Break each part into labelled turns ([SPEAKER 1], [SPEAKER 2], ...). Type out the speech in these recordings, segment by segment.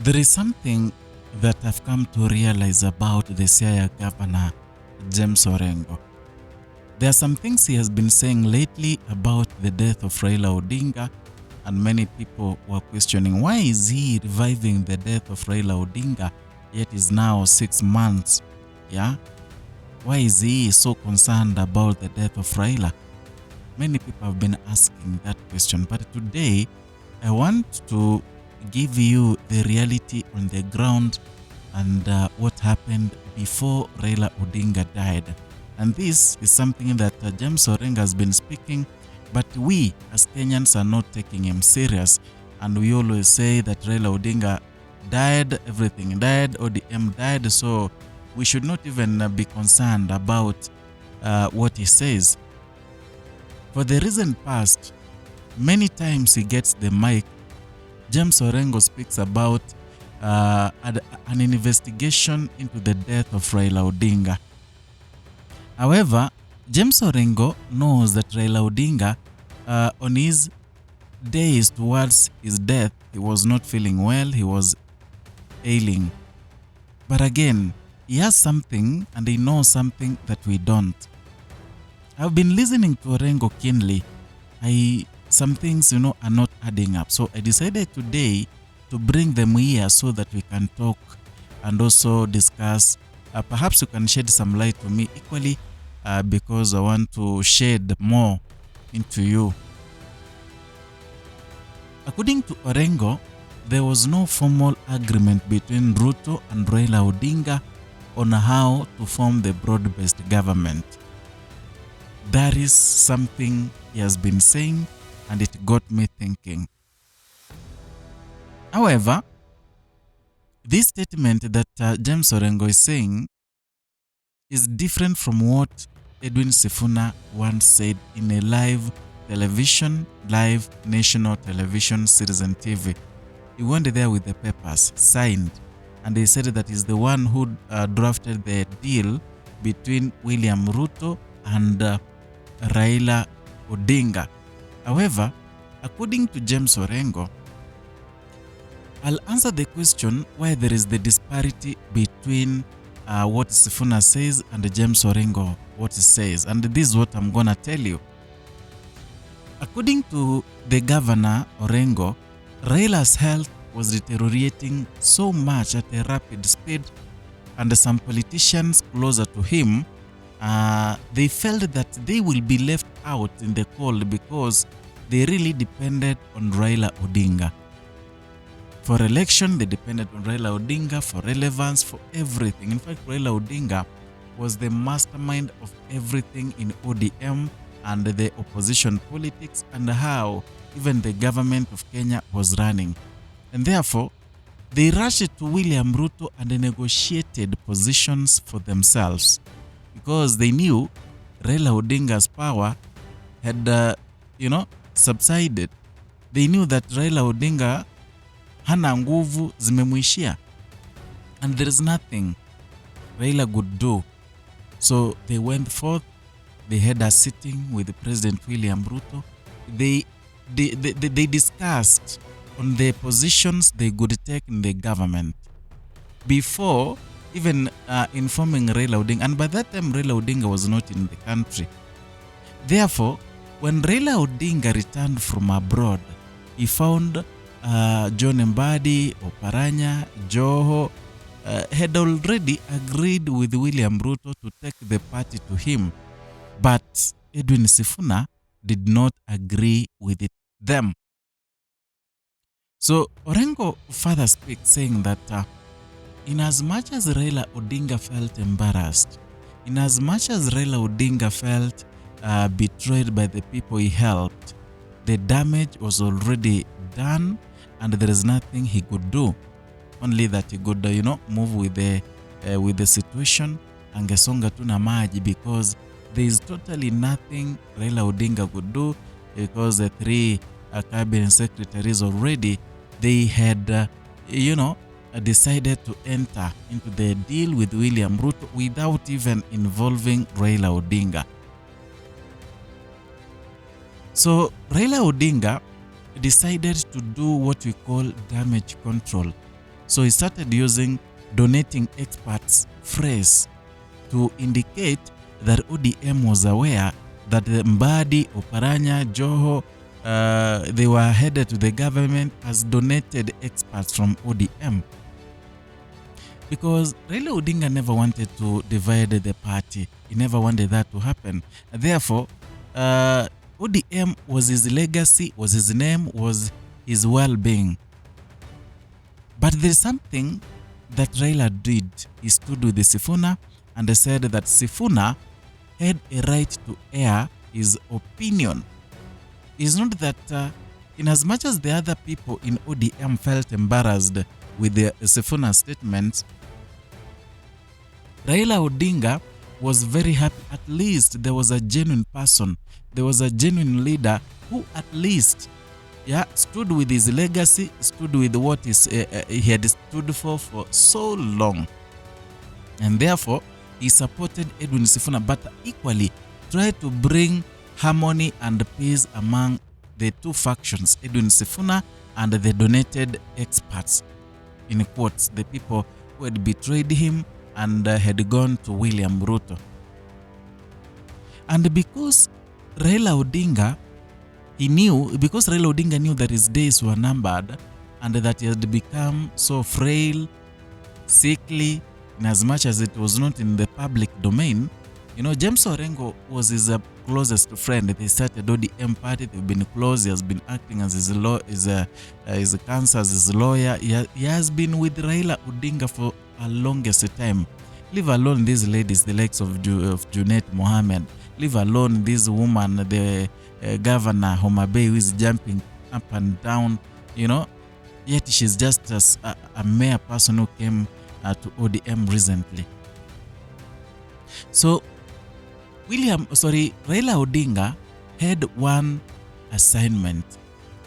[SPEAKER 1] There is something that I've come to realize about the Siaya governor, James Orengo. There are some things he has been saying lately about the death of Raila Odinga, and many people were questioning why is he reviving the death of Raila Odinga, yet is now 6 months. Yeah? Why is he so concerned about the death of Raila? Many people have been asking that question, but today I want to give you the reality on the ground and what happened before Raila Odinga died. And this is something that James Orengo has been speaking, but we as Kenyans are not taking him serious. And we always say that Raila Odinga died, everything died, ODM died, so we should not even be concerned about what he says. For the reason past, many times he gets the mic, James Orengo speaks about an investigation into the death of Raila Odinga. However, James Orengo knows that Raila Odinga, on his days towards his death, he was not feeling well, he was ailing. But again, he has something and he knows something that we don't. I've been listening to Orengo keenly. Some things, are not adding up. So I decided today to bring them here so that we can talk and also discuss. Perhaps you can shed some light to me equally because I want to shed more into you. According to Orengo, there was no formal agreement between Ruto and Raila Odinga on how to form the broad-based government. That is something he has been saying, and it got me thinking. However, this statement that James Orengo is saying is different from what Edwin Sifuna once said in a live national television Citizen TV. He went there with the papers signed, and he said that he's the one who drafted the deal between William Ruto and Raila Odinga. However, according to James Orengo, I'll answer the question why there is the disparity between what Sifuna says and James Orengo what he says. And this is what I'm gonna tell you. According to the governor Orengo, Raila's health was deteriorating so much at a rapid speed, and some politicians closer to him they felt that they will be left out in the cold because they really depended on Raila Odinga. For election, they depended on Raila Odinga, for relevance, for everything. In fact, Raila Odinga was the mastermind of everything in ODM and the opposition politics and how even the government of Kenya was running. And therefore, they rushed to William Ruto and negotiated positions for themselves because they knew Raila Odinga's power had, subsided. They knew that Raila Odinga hana nguvu zimemwishia, and there is nothing Raila could do. So they went forth. They had a sitting with President William Ruto. They discussed on the positions they could take in the government before even informing Raila Odinga. And by that time, Raila Odinga was not in the country. Therefore, when Raila Odinga returned from abroad, he found John Mbadi, Oparanya, Joho had already agreed with William Ruto to take the party to him. But Edwin Sifuna did not agree with them. So Orengo further speaks, saying that in as much as Raila Odinga felt embarrassed, in as much as Raila Odinga felt betrayed by the people he helped, the damage was already done and there is nothing he could do. Only that he could, move with the situation angesonga tu na maji, because there is totally nothing Raila Odinga could do, because the three cabinet secretaries already, they had, decided to enter into the deal with William Ruto without even involving Raila Odinga. So Raila Odinga decided to do what we call damage control. So he started using donating experts phrase to indicate that ODM was aware that the Mbadi, Oparanya, Joho, they were headed to the government as donated experts from ODM. Because Raila Odinga never wanted to divide the party. He never wanted that to happen. Therefore, ODM was his legacy, was his name, was his well-being. But there's something that Raila did. He stood with the Sifuna and said that Sifuna had a right to air his opinion. It's not that in as much as the other people in ODM felt embarrassed with the Sifuna statements, Raila Odinga was very happy. At least there was a genuine person. There was a genuine leader who at least stood with his legacy, stood with what he had stood for so long. And therefore, he supported Edwin Sifuna, but equally tried to bring harmony and peace among the two factions, Edwin Sifuna and the donated experts, in quotes, the people who had betrayed him and had gone to William Ruto. And because Raila Odinga knew that his days were numbered and that he had become so frail, sickly, in as much as it was not in the public domain, James Orengo was his closest friend. They started ODM party. They've been close. He has been acting as his counsel, as his lawyer. He has been with Raila Odinga for a longest time. Leave alone these ladies, the likes of Junet Mohammed. Leave alone this woman, the governor Homa Bay, who is jumping up and down. Yet she's just a mere person who came to ODM recently. So Raila Odinga had one assignment: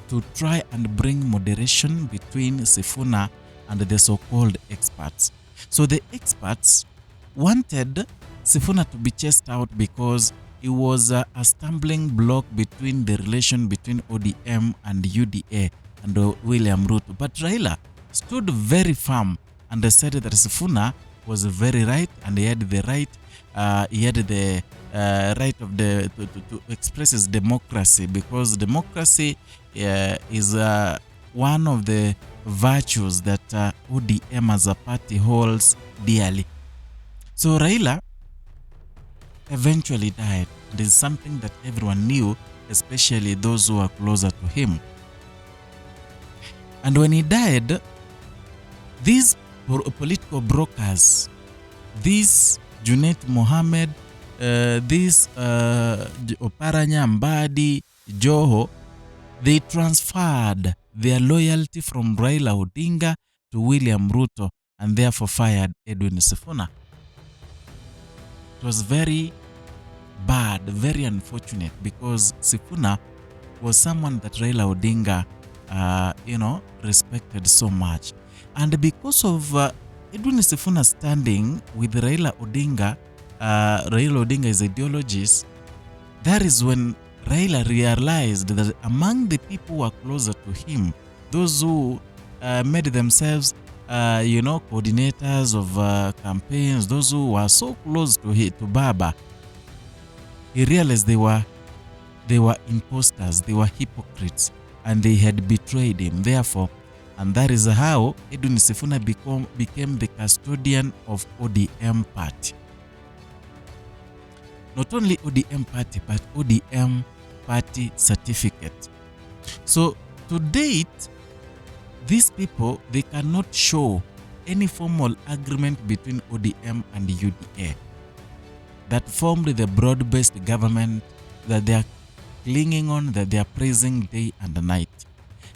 [SPEAKER 1] to try and bring moderation between Sifuna and the so-called experts. So the experts wanted Sifuna to be chased out because it was a stumbling block between the relation between ODM and UDA and William Ruto. But Raila stood very firm and said that Sifuna was very right, and he had the right. He had the right of to express his democracy, because democracy is one of the virtues that ODM as a party holds dearly. So Raila eventually died. It is something that everyone knew, especially those who are closer to him. And when he died, these political brokers, these Junet Mohammed, this Oparanya, Mbadi, Joho, they transferred their loyalty from Raila Odinga to William Ruto and therefore fired Edwin Sifuna. It was very bad, very unfortunate, because Sifuna was someone that Raila Odinga, respected so much. And because of Edwin Sifuna standing with Raila Odinga's ideologies, that is when Raila realized that among the people who were closer to him, those who made themselves, coordinators of campaigns, those who were so close to Baba, he realized they were imposters, they were hypocrites, and they had betrayed him. Therefore, and that is how Edwin Sifuna became the custodian of ODM party. Not only ODM party, but ODM party certificate. So to date, these people, they cannot show any formal agreement between ODM and UDA that formed the broad-based government that they are clinging on, that they are praising day and night.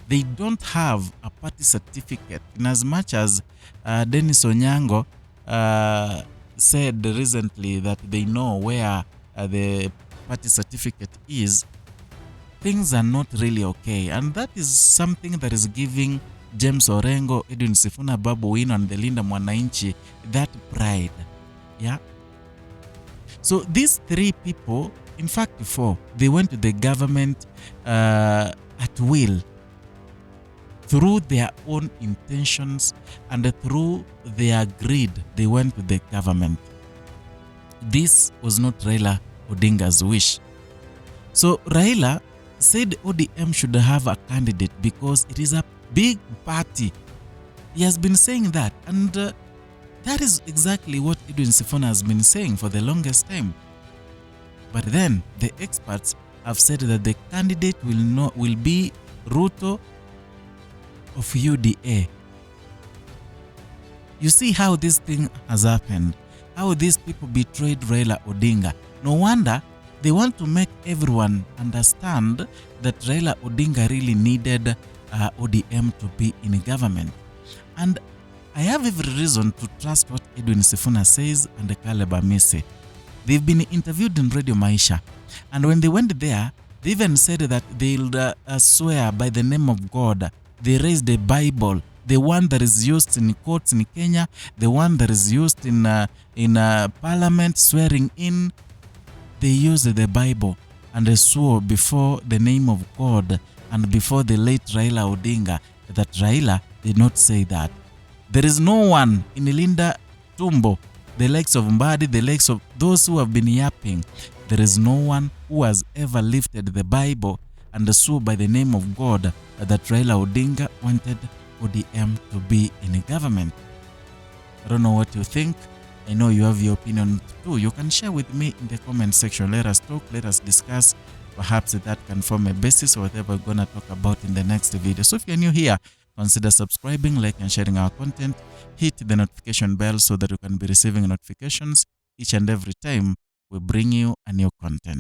[SPEAKER 1] They don't have a party certificate, in as much as Dennis Onyango said recently that they know where the party certificate is. Things are not really okay, and that is something that is giving James Orengo, Edwin Sifuna, Babu Wino, and the Linda Mwananchi that pride. Yeah. So these three people, in fact 4, they went to the government at will. through their own intentions and through their greed, they went to the government. This was not Raila Odinga's wish. So Raila said ODM should have a candidate because it is a big party. He has been saying that, and that is exactly what Edwin Sifuna has been saying for the longest time. But then the experts have said that the candidate will be Ruto of UDA. You see how this thing has happened, how these people betrayed Raila Odinga. No wonder they want to make everyone understand that Raila Odinga really needed ODM to be in government. And I have every reason to trust what Edwin Sifuna says and Caleb Amisi. They've been interviewed in Radio Maisha, and when they went there, they even said that they'll swear by the name of God. They raised the Bible, the one that is used in courts in Kenya, the one that is used in parliament, swearing in. They used the Bible and they swore before the name of God and before the late Raila Odinga that Raila did not say that. There is no one in Linda Tumbo, the likes of Mbadi, the likes of those who have been yapping. There is no one who has ever lifted the Bible and swore by the name of God that Raila Odinga wanted ODM to be in government. I don't know what you think. I know you have your opinion too. You can share with me in the comment section. Let us talk, let us discuss. Perhaps that can form a basis of whatever we're going to talk about in the next video. So if you're new here, consider subscribing, like and sharing our content. Hit the notification bell so that you can be receiving notifications each and every time we bring you a new content.